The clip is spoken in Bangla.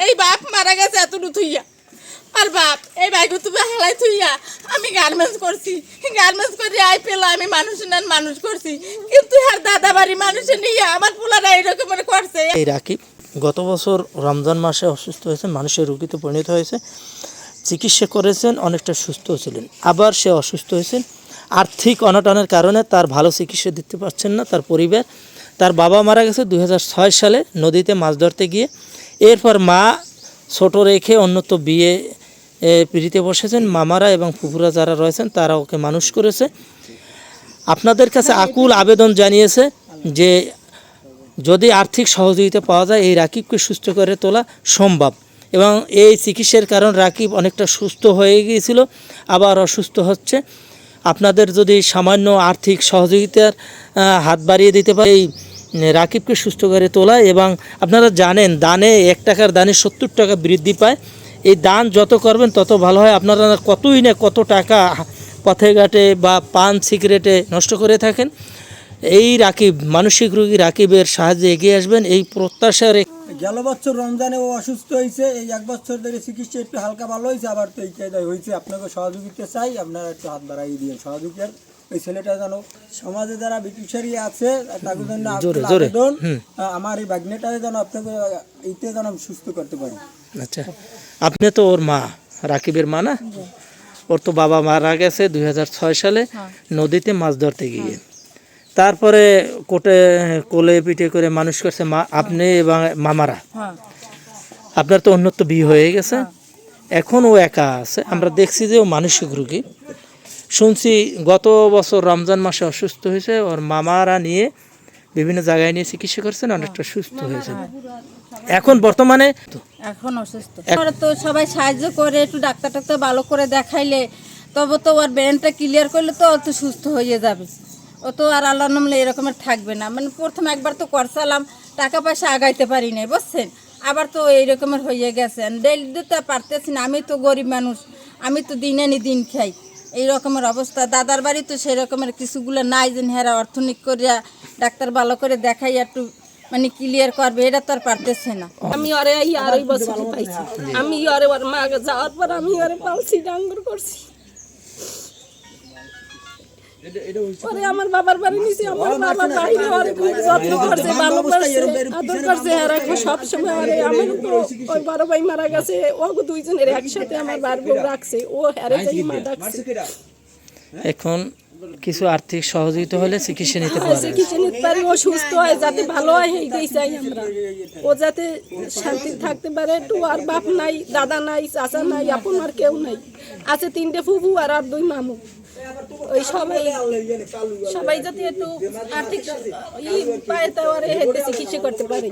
এই বাপ মারা গেছে এতটুকু থুইয়া আর বাপ এই বাইক তুমি হালাই থুইয়া আমি গার্মেন্টস করছি, গার্মেন্টস করে আই পেলা আমি মানুষ করছি, কিন্তু আর দাদা বাড়ি মানুষে নিয়ে আমার পোলারা এইরকম করছে। এই রাকিব গত বছর রমজান মাসে অসুস্থ হয়েছেন, মানুষের রোগীতে পরিণত হয়েছে, চিকিৎসা করেছেন, অনেকটা সুস্থ ছিলেন, আবার সে অসুস্থ হয়েছেন। আর্থিক অনটনের কারণে তার ভালো চিকিৎসা দিতে পারছেন না তার পরিবার। তার বাবা মারা গেছে 2006 সালে নদীতে মাছ ধরতে গিয়ে। এরপর মা ছোট রেখে অন্যত্র বিয়ে পিড়িতে বসেছেন। মামারা এবং ফুফুরা যারা রয়েছেন তারা ওকে মানুষ করেছে। আপনাদের কাছে আকুল আবেদন জানিয়েছে যে যদি আর্থিক সহযোগিতা পাওয়া যায় এই রাকিবকে সুস্থ করে তোলা সম্ভব, এবং এই চিকিৎসার কারণ রাকিব অনেকটা সুস্থ হয়ে গিয়েছিল, আবার অসুস্থ হচ্ছে। আপনাদের যদি সামান্য আর্থিক সহযোগিতার হাত বাড়িয়ে দিতে পারে এই রাকিবকে সুস্থ করে তোলা। এবং আপনারা জানেন দানে 1 টাকার দানে 70 টাকা বৃদ্ধি পায়। এই দান যত করবেন তত ভালো হয়। আপনারা কতই না কত টাকা পথে ঘাটে বা পান সিগারেটে নষ্ট করে থাকেন। এই রাকিব মানসিক রোগী রাকিবের সাহায্যে এগিয়ে আসবেন এই প্রত্যাশার। গেল বছর রমজানে ও অসুস্থ হয়েছে, এই 1 বছর ধরে চিকিৎসা একটু হালকা ভালো হয়েছে, আবার তো এই কায়দায় হয়েছে। আপনাকে সহযোগিতা চাই, আপনারা একটু হাত বাড়াই দিয়ে সহযোগিতার। ওই ছেলেটা যেন সমাজে যারা বিকিশারি আছে তাদের জন্য আবেদন, আমার এই ভাগ্নেটা যেন আপনাকে এইতে যেন সুস্থ করতে পারি। আচ্ছা, আপনি তো ওর মা, রাকিবের মা না? ওর তো বাবা মারা গেছে 2006 সালে নদীতে মাছ ধরতে গিয়ে। তারপরে কোলে পিঠে করে মানুষ করছে মা, আপনি এবং মামারা। আপনার তো অন্যত্র বিয়ে হয়ে গেছে, এখন ও একা আছে। আমরা দেখছি যে ও মানসিক রোগী। শুনছি গত বছর রমজান মাসে অসুস্থ হয়েছে, ওর মামারা নিয়ে বিভিন্ন জায়গায় নিয়ে চিকিৎসা করছেন, অনেকটা সুস্থ হয়েছে। এখন বর্তমানে এখন অসুস্থ, তো সবাই সাহায্য করে একটু ডাক্তার ভালো করে দেখাইলে তবে তো ওর ব্রেনটা ক্লিয়ার করলে তো অত সুস্থ হয়ে যাবে। ও তো আর আল্লাহর নামে এরকমের থাকবে না। মানে প্রথম একবার তো করছিলাম, টাকা পয়সা আগাইতে পারি নাই, বুঝছেন? আবার তো এই রকমের হয়ে গেছে, ডেলি দিতে পারতেছি না। আমি তো গরিব মানুষ, আমি তো দিন আনি দিন খাই, এই রকমের অবস্থা। দাদার বাড়ি তো সেই রকমের কিছুগুলো নাই যে হেরা অর্থনীতি করিয়া ডাক্তার ভালো করে দেখাই একটু মানে ক্লিয়ার করবে, এটা তো আর পারতেছে না। আমি ওরে এই 2.5 বছর পাইছি, আমি ওরে ওর মা যাওয়ার পর আমি ওরে পালছি, ডাঙ্গর করছি। পরে আমার বাবার বাড়ি নিয়েছি, আমার বাবা বাইরে ওরে খুব যত্ন করছে, ভালোবাসছে, আদর করছে। আর এখন সবসময় ওরে আমার তো ওই বড় ভাই মারা গেছে, ও দুইজনের একসাথে আমার বাড়ি বউ রাখছে, ও হারে যাই মা ডাকছে। এখন কিছু আর্থিক সহযোগিতা হলে চিকিৎসা নিতে পারে, চিকিৎসা নিতে পারি, ও সুস্থ হয়, যাতে ভালো হয় এইটাই চাই আমরা। ও যাতে শান্তি থাকতে পারে। একটু আর বাপ নাই, দাদা নাই, চাচা নাই, আপন আর কেউ নাই। আছে 3টে ফুফু আর 2 মামু। ওই সবাই যাতে একটু আর্থিক পায়, তাও আর চিকিৎসা করতে পারে।